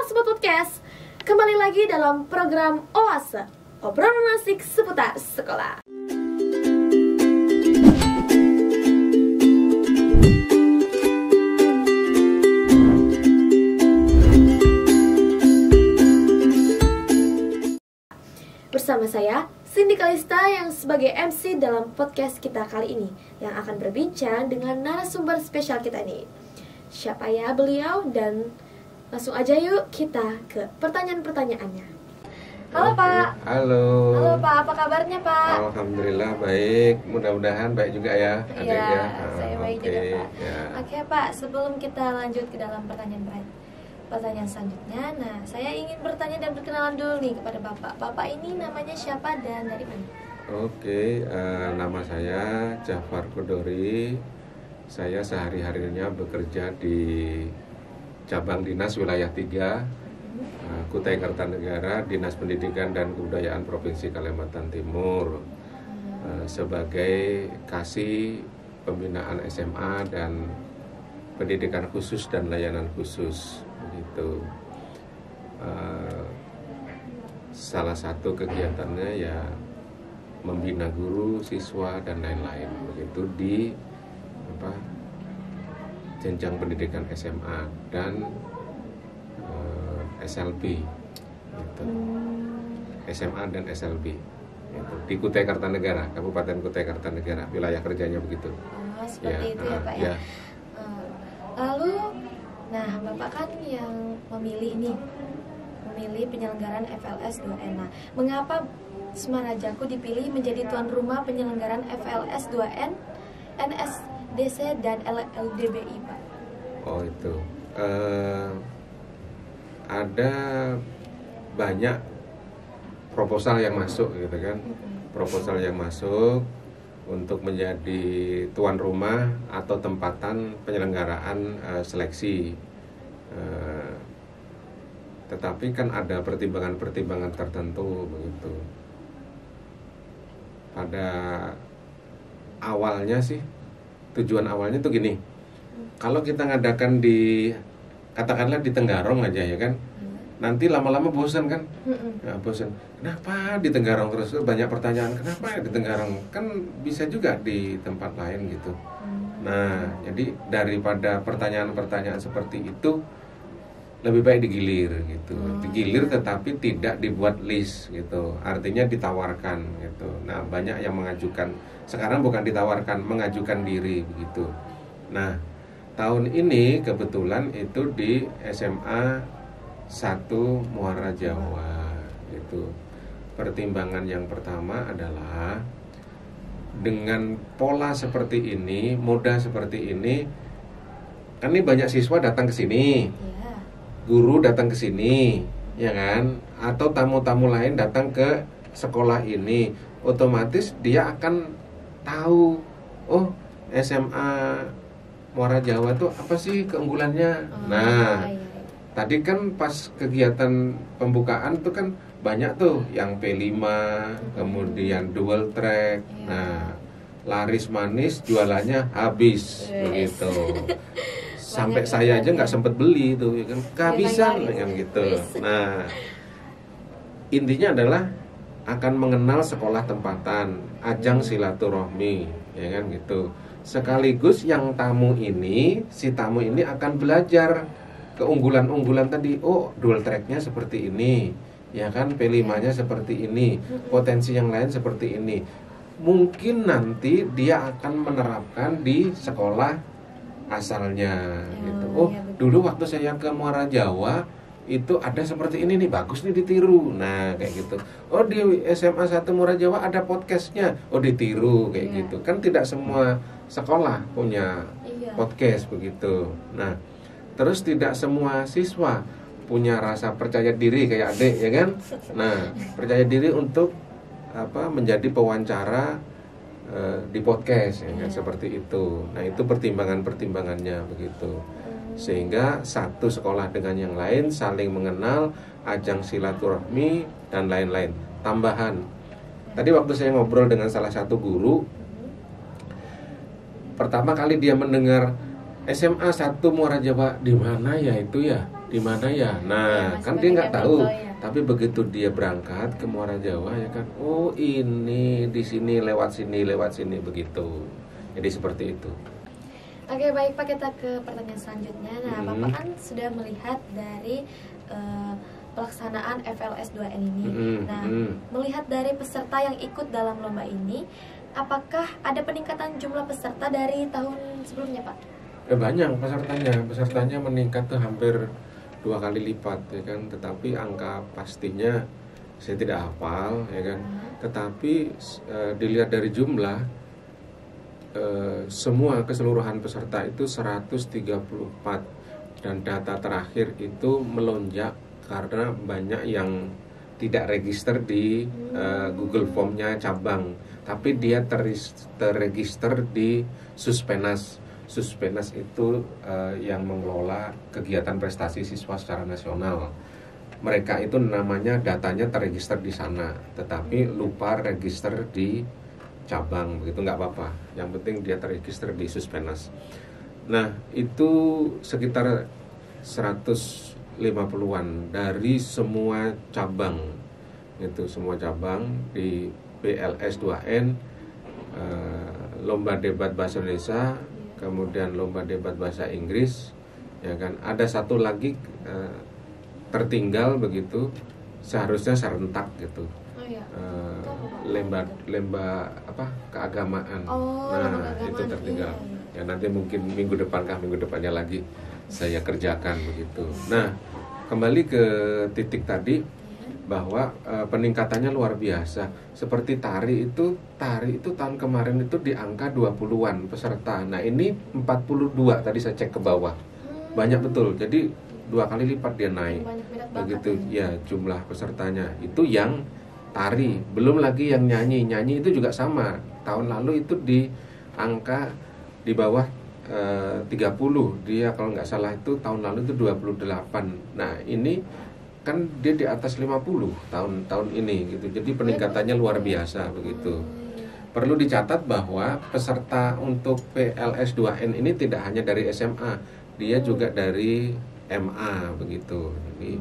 Sobat Podcast, kembali lagi dalam program Oase, obrolan asik seputar sekolah. Bersama saya, Cindy Kalista yang sebagai MC dalam podcast kita kali ini, yang akan berbincang dengan narasumber spesial kita nih. Siapa ya beliau, dan langsung aja yuk kita ke pertanyaan-pertanyaannya. Halo Pak. Halo. Halo Pak, apa kabarnya Pak? Alhamdulillah baik, mudah-mudahan baik juga ya. Iya, saya baik juga Pak. Ya. Oke Pak, sebelum kita lanjut ke dalam pertanyaan selanjutnya, nah saya ingin bertanya dan berkenalan dulu nih kepada Bapak. Bapak ini namanya siapa dan dari mana? Oke, nama saya Jafar Kodori. Saya sehari-harinya bekerja di cabang dinas wilayah 3 Kutai Kartanegara, Dinas Pendidikan dan Kebudayaan Provinsi Kalimantan Timur, sebagai kasih pembinaan SMA dan pendidikan khusus dan layanan khusus begitu. Salah satu kegiatannya ya membina guru, siswa dan lain-lain begitu di jenjang pendidikan SMA dan SLB gitu. SMA dan SLB gitu. Di Kutai Kartanegara, Kabupaten Kutai Kartanegara, wilayah kerjanya begitu. Oh, seperti itu ya Pak ya. Lalu, nah Bapak kan yang memilih penyelenggaraan FLS 2N. Nah, mengapa Semarajaku dipilih menjadi tuan rumah penyelenggaraan FLS 2N, NSDC dan LDBI Pak? Oh itu, ada banyak proposal yang masuk gitu kan, proposal yang masuk untuk menjadi tuan rumah atau tempatan penyelenggaraan seleksi. Tetapi kan ada pertimbangan-pertimbangan tertentu begitu. Pada awalnya sih, tujuan awalnya tuh gini. Kalau kita ngadakan di, katakanlah di Tenggarong aja ya kan, nanti lama-lama bosan kan, bosan. Kenapa di Tenggarong terus? Banyak pertanyaan, kenapa ya di Tenggarong? Kan bisa juga di tempat lain gitu. Nah, jadi daripada pertanyaan-pertanyaan seperti itu, lebih baik digilir gitu. Digilir tetapi tidak dibuat list gitu. Artinya ditawarkan gitu. Nah, banyak yang mengajukan. Sekarang bukan ditawarkan, mengajukan diri begitu. Nah, tahun ini kebetulan itu di SMA 1 Muara Jawa gitu. Pertimbangan yang pertama adalah dengan pola seperti ini, moda seperti ini, kan ini banyak siswa datang ke sini, guru datang ke sini, ya kan? Atau tamu-tamu lain datang ke sekolah ini, otomatis dia akan tahu, oh SMA Muara Jawa tuh apa sih keunggulannya? Tadi kan pas kegiatan pembukaan tuh kan banyak tuh yang P5, kemudian dual track. Nah, laris manis jualannya habis begitu. Sampai saya aja nggak sempet beli tuh, kan kehabisan kan gitu. Nah, intinya adalah akan mengenal sekolah tempatan, ajang silaturahmi, ya kan gitu. Sekaligus yang tamu ini, si tamu ini akan belajar keunggulan-unggulan tadi. Oh, dual tracknya seperti ini, ya kan, P5-nya seperti ini, potensi yang lain seperti ini. Mungkin nanti dia akan menerapkan di sekolah asalnya gitu. Oh, dulu waktu saya ke Muara Jawa itu ada seperti ini nih, bagus nih, ditiru. Nah, kayak gitu. Oh, di SMA 1 Muara Jawa ada podcastnya, oh ditiru kayak gitu. Kan tidak semua sekolah punya podcast begitu. Nah, terus tidak semua siswa punya rasa percaya diri kayak adik, ya kan? Nah, percaya diri untuk menjadi pewawancara di podcast, ya kan? Seperti itu. Nah, itu pertimbangannya begitu. Sehingga satu sekolah dengan yang lain saling mengenal, ajang silaturahmi dan lain-lain. Tambahan, tadi waktu saya ngobrol dengan salah satu guru, pertama kali dia mendengar SMA 1 Muara Jawa, di mana ya itu ya? di mana ya. Nah, kan dia nggak tahu. Tapi begitu dia berangkat ke Muara Jawa ya kan, oh ini di sini lewat sini begitu. Jadi seperti itu. Oke, baik Pak, kita ke pertanyaan selanjutnya. Nah, Bapak kan sudah melihat dari pelaksanaan FLS 2N ini. Nah, melihat dari peserta yang ikut dalam lomba ini, apakah ada peningkatan jumlah peserta dari tahun sebelumnya, Pak? Banyak pesertanya meningkat tuh hampir 2 kali lipat ya kan. Tetapi angka pastinya saya tidak hafal ya kan. Tetapi dilihat dari jumlah semua keseluruhan peserta itu 134, dan data terakhir itu melonjak karena banyak yang tidak register di Google Form-nya cabang, tapi dia terregister di Suspenas. Suspenas itu yang mengelola kegiatan prestasi siswa secara nasional. Mereka itu namanya datanya terregister di sana, tetapi lupa register di cabang, begitu nggak apa-apa. Yang penting dia terregister di Suspenas. Nah, itu sekitar 150-an dari semua cabang. Itu semua cabang di PLS 2N, lomba debat bahasa Indonesia, kemudian lomba debat bahasa Inggris, ya kan. Ada satu lagi tertinggal begitu, seharusnya serentak gitu. Lomba apa keagamaan. Nah, itu tertinggal. Ya nanti mungkin minggu depannya lagi saya kerjakan begitu. Nah, kembali ke titik tadi bahwa peningkatannya luar biasa. Seperti tari itu tahun kemarin itu di angka 20-an peserta. Nah, ini 42 tadi saya cek ke bawah. Banyak betul. Jadi 2 kali lipat dia naik. Begitu ya jumlah pesertanya. Itu yang tari, belum lagi yang nyanyi itu juga sama. Tahun lalu itu di angka di bawah 30. Dia kalau nggak salah itu tahun lalu itu 28. Nah, ini kan dia di atas 50 tahun ini gitu. Jadi peningkatannya luar biasa begitu. Perlu dicatat bahwa peserta untuk PLS 2N ini tidak hanya dari SMA, dia juga dari MA begitu. Jadi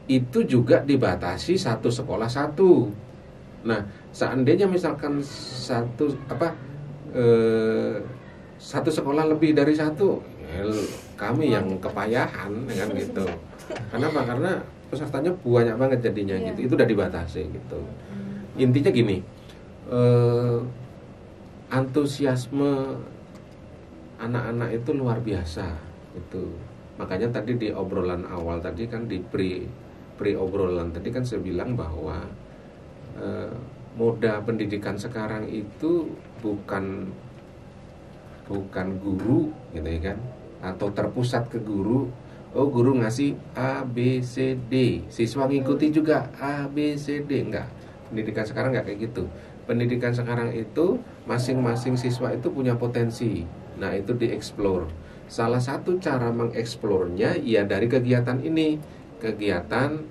itu juga dibatasi satu sekolah satu. Nah, seandainya misalkan satu sekolah lebih dari satu, kami yang kepayahan kan gitu. Kenapa? Karena pesertanya banyak banget jadinya gitu. Itu udah dibatasi gitu. Intinya gini, antusiasme anak-anak itu luar biasa gitu. Makanya tadi di obrolan awal tadi kan di pre obrolan tadi kan saya bilang bahwa moda pendidikan sekarang itu bukan guru gitu ya kan, atau terpusat ke guru. Oh, guru ngasih A, B, C, D, siswa ngikuti juga A, B, C, D. Enggak, pendidikan sekarang enggak kayak gitu. Pendidikan sekarang itu masing-masing siswa itu punya potensi. Nah, itu dieksplor. Salah satu cara mengeksplornya ya dari kegiatan ini. Kegiatan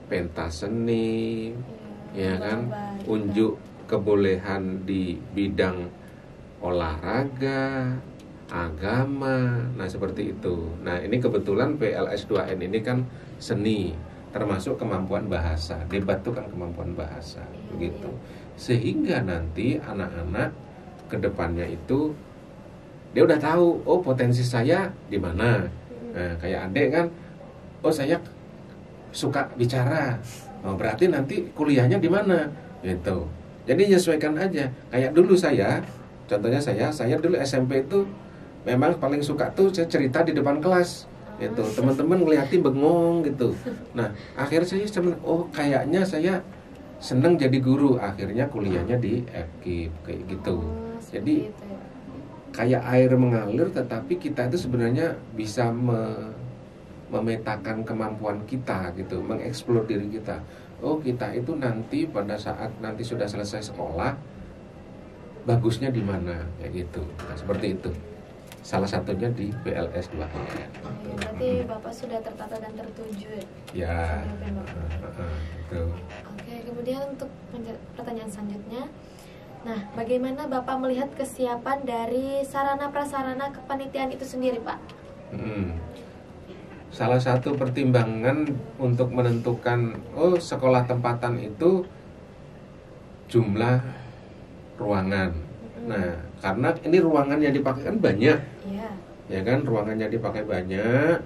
pentas seni, ya kan, unjuk kebolehan di bidang olahraga, agama, nah seperti itu. Nah, ini kebetulan PLS 2N ini kan seni, termasuk kemampuan bahasa. Debat itu kan kemampuan bahasa, begitu. Sehingga nanti anak-anak ke depannya itu dia udah tahu, oh potensi saya di mana. Nah, kayak adik kan, oh saya suka bicara, oh, berarti nanti kuliahnya di mana, gitu. Jadi menyesuaikan aja. Kayak dulu saya, contohnya saya dulu SMP itu memang paling suka tuh saya cerita di depan kelas, gitu. Teman-teman ngeliatin bengong gitu. Nah, akhirnya saya kayaknya saya seneng jadi guru. Akhirnya kuliahnya di FKIP kayak gitu. Jadi kayak air mengalir, tetapi kita itu sebenarnya bisa memetakan kemampuan kita gitu, mengeksplor diri kita. Oh, kita itu nanti pada saat nanti sudah selesai sekolah bagusnya di mana kayak gitu. Nah, seperti itu. Salah satunya di PLS 2N. Berarti Bapak sudah tertata dan tertuju ya. Oke, kemudian untuk pertanyaan selanjutnya. Nah, bagaimana Bapak melihat kesiapan dari sarana prasarana kepanitiaan itu sendiri, Pak? salah satu pertimbangan untuk menentukan sekolah tempatan itu jumlah ruangan. Nah, karena ini ruangan yang dipakai kan banyak, ya kan, ruangan yang dipakai banyak,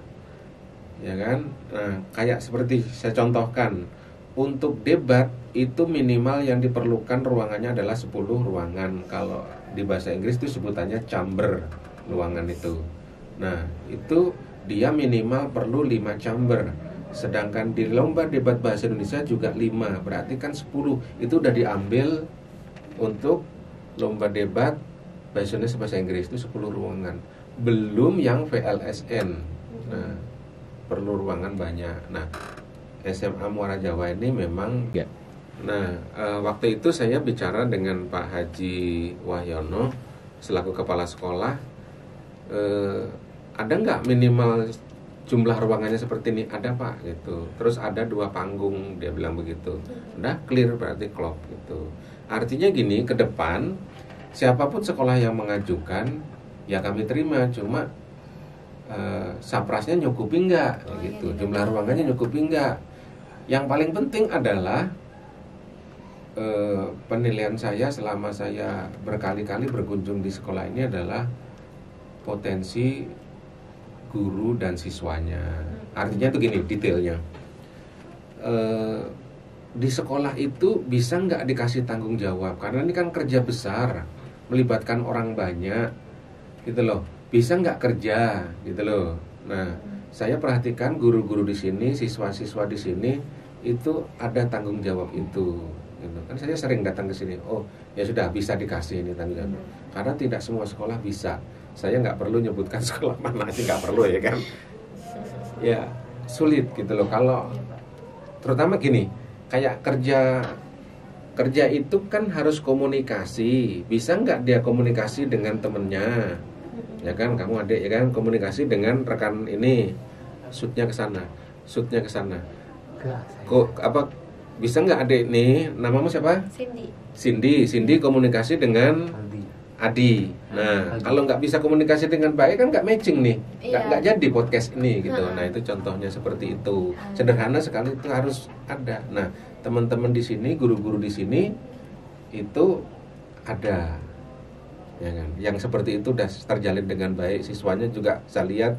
ya kan. Nah, kayak seperti saya contohkan, untuk debat itu minimal yang diperlukan ruangannya adalah 10 ruangan. Kalau di bahasa Inggris itu sebutannya chamber ruangan itu. Nah, itu dia minimal perlu 5 chamber. Sedangkan di lomba debat bahasa Indonesia juga 5, berarti kan 10. Itu udah diambil untuk lomba debat bahasa Indonesia bahasa Inggris itu 10 ruangan. Belum yang VLSN. Nah, perlu ruangan banyak. Nah, SMA Muara Jawa ini memang Nah, waktu itu saya bicara dengan Pak Haji Wahyono selaku kepala sekolah, ada nggak minimal jumlah ruangannya seperti ini? Ada Pak, gitu. Terus ada 2 panggung, dia bilang begitu. Udah clear, berarti klop gitu. Artinya gini, ke depan siapapun sekolah yang mengajukan ya kami terima, cuma saprasnya nyukupi nggak gitu, jumlah ruangannya nyukupi nggak. Yang paling penting adalah penilaian saya selama saya berkali-kali berkunjung di sekolah ini adalah potensi guru dan siswanya. Artinya itu gini detailnya, di sekolah itu bisa nggak dikasih tanggung jawab, karena ini kan kerja besar, melibatkan orang banyak gitu loh. Bisa nggak kerja gitu loh. Nah, saya perhatikan guru-guru di sini, siswa-siswa di sini itu ada tanggung jawab itu gitu. Kan saya sering datang ke sini, oh ya sudah bisa dikasih ini tanggung jawab. Karena tidak semua sekolah bisa. Saya nggak perlu nyebutkan sekolah mana sih, nggak perlu ya kan. Ya sulit gitu loh. Kalau terutama gini, kayak kerja itu kan harus komunikasi. Bisa nggak dia komunikasi dengan temennya, ya kan, kamu adik ya kan, komunikasi dengan rekan ini, shootnya ke sana, shootnya ke sana. Kok apa bisa nggak adik nih, namamu siapa? Cindy komunikasi dengan Adi. Nah, kalau nggak bisa komunikasi dengan baik kan nggak matching nih, nggak jadi podcast ini gitu. Nah, itu contohnya seperti itu. Sederhana sekali, itu harus ada. Nah, teman-teman di sini, guru-guru di sini itu ada, ya kan, yang seperti itu udah terjalin dengan baik. Siswanya juga saya lihat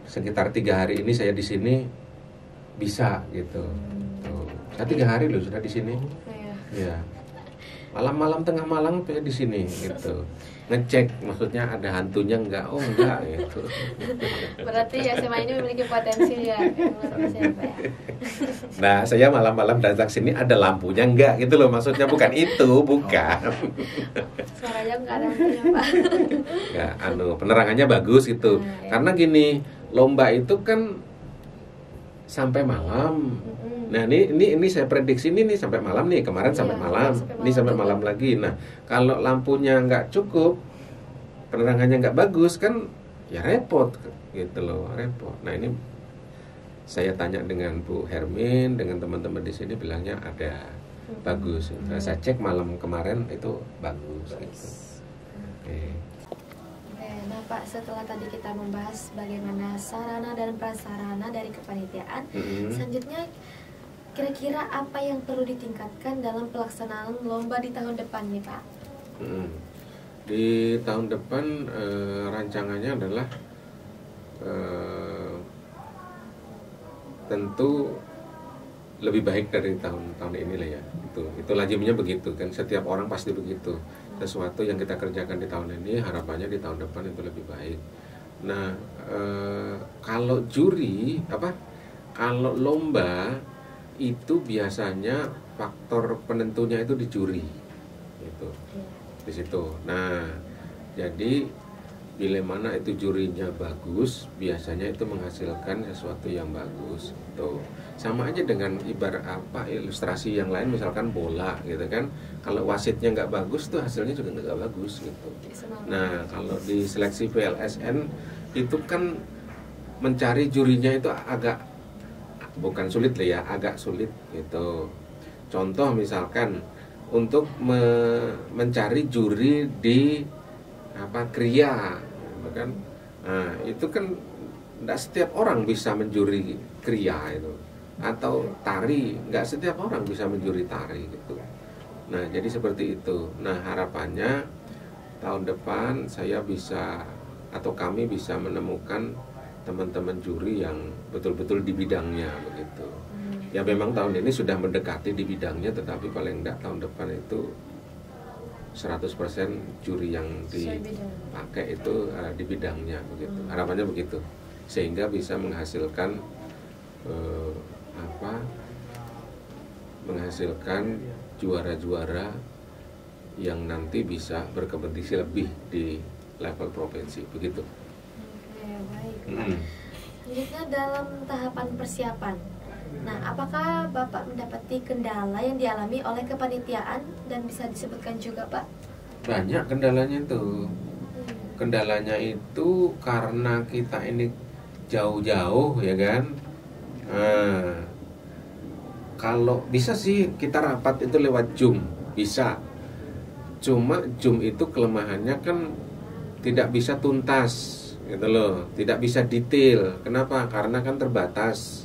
sekitar 3 hari ini saya di sini bisa gitu. Tuh. Saya 3 hari loh sudah di sini. Ya. Malam-malam tengah malam saya di sini gitu. Ngecek maksudnya ada hantunya enggak? Oh enggak gitu. Berarti SMA ini memiliki potensi ya. Nah, saya malam-malam datang sini ada lampunya enggak gitu loh, maksudnya bukan itu, bukan. Suaranya enggak ada lampunya, Pak. Ya, penerangannya bagus gitu. Karena gini, lomba itu kan sampai malam. Nah, ini saya prediksi ini sampai malam nih. Kemarin sampai malam. Ini sampai malam lagi. Nah, kalau lampunya nggak cukup, penerangannya nggak bagus kan, ya repot gitu loh, repot. Nah, ini saya tanya dengan Bu Hermin, dengan teman-teman di sini bilangnya ada bagus. Nah, saya cek malam kemarin itu bagus. Gitu. Oke. Nah Pak, setelah tadi kita membahas bagaimana sarana dan prasarana dari kepanitiaan, selanjutnya kira-kira apa yang perlu ditingkatkan dalam pelaksanaan lomba di tahun depan nih Pak? Di tahun depan rancangannya adalah tentu lebih baik dari tahun ini lah ya. Itu lazimnya begitu kan, setiap orang pasti begitu. Sesuatu yang kita kerjakan di tahun ini harapannya di tahun depan itu lebih baik. Nah, kalau kalau lomba itu biasanya faktor penentunya itu di juri, gitu, di situ. Nah, jadi bila mana itu jurinya bagus, biasanya itu menghasilkan sesuatu yang bagus. Tuh, sama aja dengan ibarat ilustrasi yang lain, misalkan bola, gitu kan. Kalau wasitnya nggak bagus, tuh hasilnya juga nggak bagus, gitu. Nah, kalau di seleksi VLSN itu kan mencari jurinya itu agak bukan sulit lah ya, agak sulit gitu. Contoh misalkan untuk mencari juri di kriya, kan? Nah, itu kan Nggak setiap orang bisa menjuri kriya itu, atau tari, nggak setiap orang bisa menjuri tari gitu. Nah, jadi seperti itu. Nah, harapannya tahun depan saya bisa, atau kami bisa menemukan teman-teman juri yang betul-betul di bidangnya begitu. Ya memang tahun ini sudah mendekati di bidangnya, tetapi paling enggak tahun depan itu 100% juri yang dipakai itu di bidangnya begitu. Harapannya begitu. Sehingga bisa menghasilkan menghasilkan juara-juara yang nanti bisa berkompetisi lebih di level provinsi begitu. Oke, baik Pak. Selanjutnya dalam tahapan persiapan. Nah, apakah Bapak mendapati kendala yang dialami oleh kepanitiaan dan bisa disebutkan juga Pak? Banyak kendalanya itu. Kendalanya itu karena kita ini jauh-jauh ya kan. Kalau bisa sih kita rapat itu lewat Zoom, bisa. Cuma Zoom itu kelemahannya kan tidak bisa tuntas gitu loh, tidak bisa detail. Kenapa? Karena kan terbatas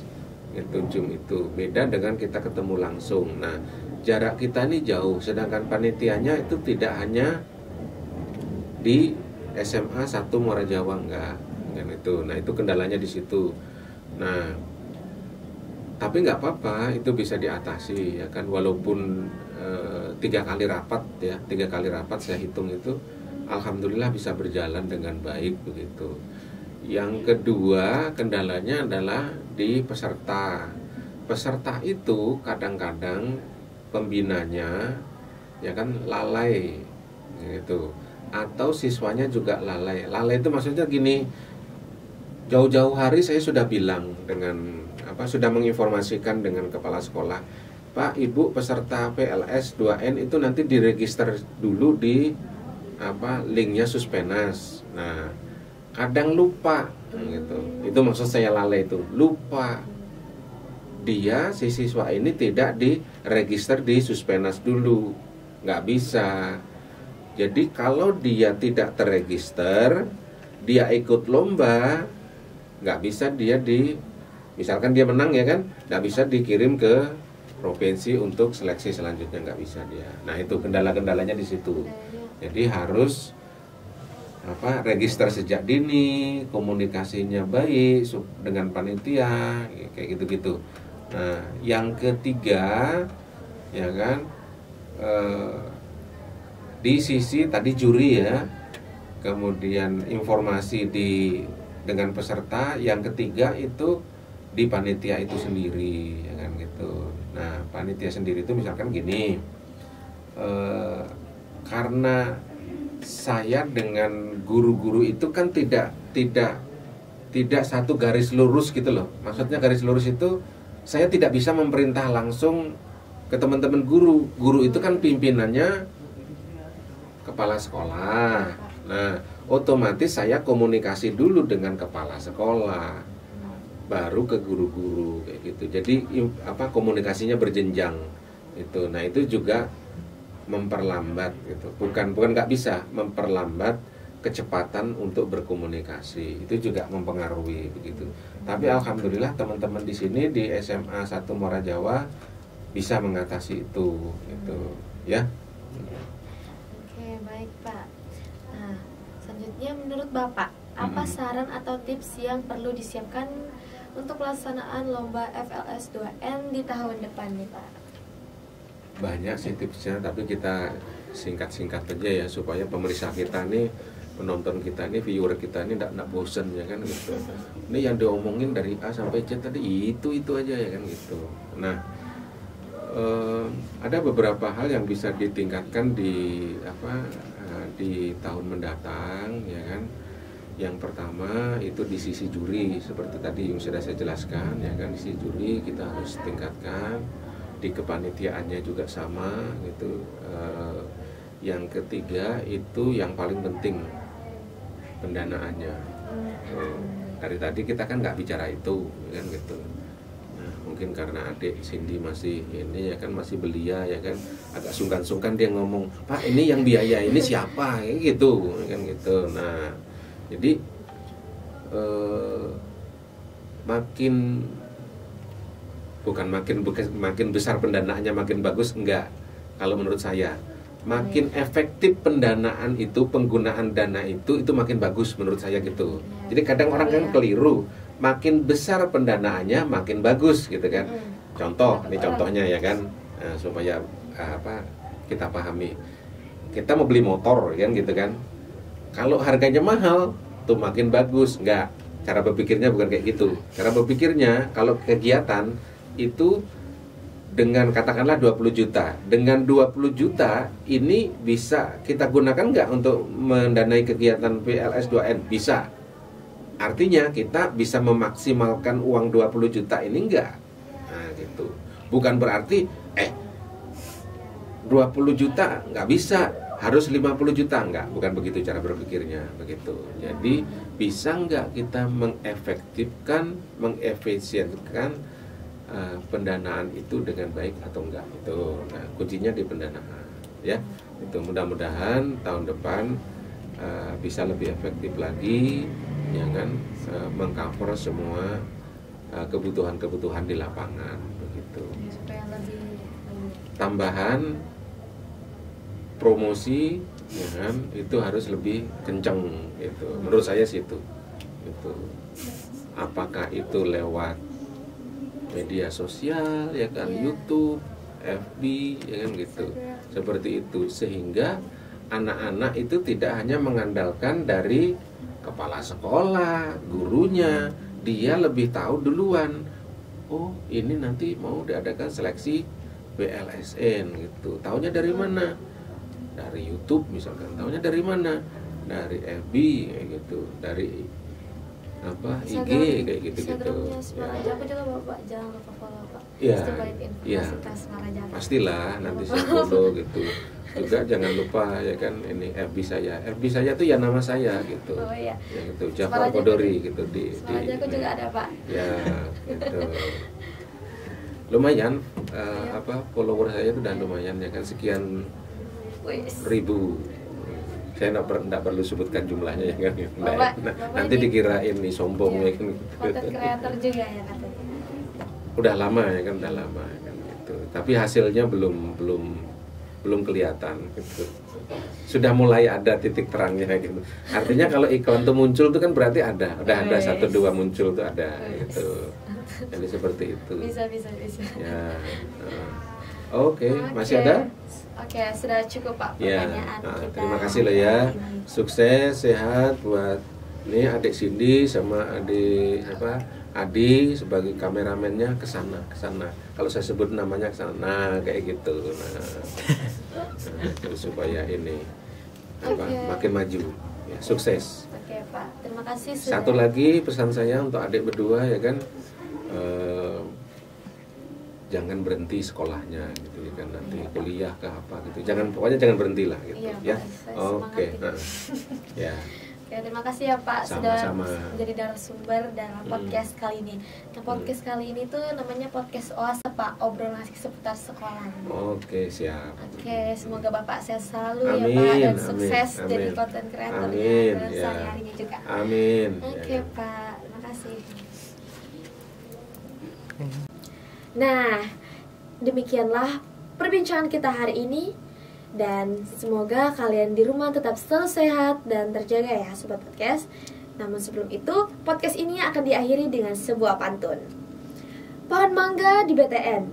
itu Zoom itu. Beda dengan kita ketemu langsung. Nah, jarak kita ini jauh, sedangkan panitianya itu tidak hanya di SMA 1 Muara Jawa, enggak kan itu. Nah, itu kendalanya di situ. Nah, tapi nggak apa-apa, itu bisa diatasi ya kan, walaupun 3 kali rapat ya, 3 kali rapat saya hitung itu alhamdulillah bisa berjalan dengan baik begitu. Yang kedua kendalanya adalah di peserta. Peserta itu kadang-kadang pembinanya ya kan lalai gitu, atau siswanya juga lalai. Lalai itu maksudnya gini, jauh-jauh hari saya sudah bilang dengan sudah menginformasikan dengan kepala sekolah, Pak, Ibu peserta PLS 2N itu nanti diregister dulu di linknya Suspenas. Nah, kadang lupa gitu. Itu maksud saya lalai itu, lupa. Dia si siswa ini tidak diregister di Suspenas dulu, nggak bisa. Jadi kalau dia tidak terregister, dia ikut lomba, nggak bisa dia misalkan dia menang ya kan, nggak bisa dikirim ke provinsi untuk seleksi selanjutnya, nggak bisa dia. Nah, itu kendala-kendalanya di situ. Jadi harus register sejak dini, komunikasinya baik dengan panitia, kayak gitu-gitu. Nah, yang ketiga ya kan, di sisi tadi juri ya, kemudian informasi dengan peserta. Yang ketiga itu di panitia itu sendiri ya kan gitu. Nah, panitia sendiri itu misalkan gini, karena saya dengan guru-guru itu kan tidak satu garis lurus gitu loh. Maksudnya garis lurus itu saya tidak bisa memerintah langsung ke teman-teman guru. Guru itu kan pimpinannya kepala sekolah. Nah, otomatis saya komunikasi dulu dengan kepala sekolah, baru ke guru-guru kayak gitu. Jadi komunikasinya berjenjang itu. Nah, itu juga memperlambat gitu. Bukan nggak bisa, memperlambat kecepatan untuk berkomunikasi. Itu juga mempengaruhi begitu. Tapi alhamdulillah teman-teman di sini di SMA 1 Muara Jawa bisa mengatasi itu gitu ya. Oke, baik Pak. Nah, selanjutnya menurut Bapak, apa saran atau tips yang perlu disiapkan untuk pelaksanaan lomba FLS 2N di tahun depan nih Pak? Banyak sih tipsnya, tapi kita singkat-singkat aja ya, supaya pemirsa kita nih, penonton kita nih, viewer kita nih tidak bosen ya kan gitu. Ini yang diomongin dari A sampai Z tadi itu aja ya kan gitu. Nah, ada beberapa hal yang bisa ditingkatkan di tahun mendatang ya kan. Yang pertama itu di sisi juri, seperti tadi yang sudah saya jelaskan ya kan, di sisi juri kita harus tingkatkan, di kepanitiaannya juga sama gitu. Yang ketiga itu yang paling penting, pendanaannya. Dari tadi kita kan nggak bicara itu kan gitu. Nah, mungkin karena adik Cindy masih ini ya kan, masih belia ya kan, agak sungkan-sungkan dia ngomong, Pak ini yang biaya ini siapa gitu kan gitu. Nah, jadi makin bukan makin besar pendanaannya makin bagus, enggak. Kalau menurut saya makin efektif pendanaan itu, penggunaan dana itu makin bagus menurut saya gitu. Jadi kadang orang kan keliru, makin besar pendanaannya makin bagus gitu kan. Contoh, ini contohnya ya kan, supaya kita pahami. Kita mau beli motor kan gitu kan. Kalau harganya mahal tuh makin bagus, enggak. Cara berpikirnya bukan kayak gitu. Cara berpikirnya kalau kegiatan itu dengan katakanlah 20 juta. Dengan 20 juta ini bisa kita gunakan nggak untuk mendanai kegiatan PLS 2N? Bisa. Artinya kita bisa memaksimalkan uang 20 juta ini nggak? Nah gitu. Bukan berarti 20 juta nggak bisa, harus 50 juta, enggak, bukan begitu cara berpikirnya, begitu. Jadi bisa enggak kita mengefektifkan, mengefisienkan pendanaan itu dengan baik atau enggak, itu. Nah, kuncinya di pendanaan, ya. Itu mudah-mudahan tahun depan bisa lebih efektif lagi, ya kan, mengcover semua kebutuhan-kebutuhan di lapangan, begitu. Supaya lebih Tambahan promosi, ya kan, itu harus lebih kenceng gitu. Menurut saya sih itu. Apakah itu lewat media sosial, ya kan, YouTube, FB, ya kan gitu. Seperti itu, sehingga anak-anak itu tidak hanya mengandalkan dari kepala sekolah, gurunya, dia lebih tahu duluan. Oh, ini nanti mau diadakan seleksi PLSN gitu. Taunya dari mana? Dari YouTube misalkan. Taunya dari mana? Dari FB kayak gitu. Dari IG kayak gitu-gitu. Semaraja aku juga Bapak, jangan lupa follow Pak. Iya. Pastilah nanti saya follow gitu. Juga jangan lupa ya kan, ini FB saya. FB saya tuh ya nama saya gitu. Oh iya. Ya gitu, Jafar Kodori gitu di aku juga ada Pak. Ya, gitu. Lumayan follower saya itu udah lumayan ya kan, sekian ribu. Saya enggak perlu sebutkan jumlahnya ya kan. Nanti dikirain nih sombong ya kan. Content creator juga ya katanya. Udah lama ya kan, gitu. Tapi hasilnya belum kelihatan gitu. Sudah mulai ada titik terangnya gitu. Artinya kalau iklan tuh muncul tuh kan berarti ada 1-2 muncul tuh ada gitu. Jadi seperti itu. Bisa. Ya. Oke, masih ada? Oke, sudah cukup Pak pertanyaan kita. Terima kasih loh ya. Sukses, sehat buat ini adik Cindy sama adik Adi sebagai kameramennya ke sana. Kalau saya sebut namanya ke sana, kayak gitu. Supaya ini makin maju. Ya, sukses. Oke, Pak. Terima kasih sudah. Satu lagi pesan saya untuk adik berdua ya kan. Jangan berhenti sekolahnya gitu ya kan, nanti kuliah ke apa gitu. Pokoknya jangan berhenti lah gitu ya. Oke. Ya. Oke, terima kasih ya Pak sudah menjadi narasumber dalam podcast kali ini. Nah, podcast kali ini tuh namanya podcast Oase Pak, obrolan asik seputar sekolah. Oke, siap. Oke, semoga Bapak sehat selalu ya Pak, dan sukses jadi content creator dan sehari-harinya juga. Amin. Oke Pak, terima kasih. Nah, demikianlah perbincangan kita hari ini. Dan semoga kalian di rumah tetap selalu sehat dan terjaga ya Sobat Podcast. Namun sebelum itu, podcast ini akan diakhiri dengan sebuah pantun. Pohon mangga di BTN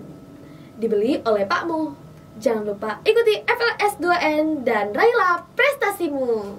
dibeli oleh Pakmu. Jangan lupa ikuti FLS 2N dan raihlah prestasimu.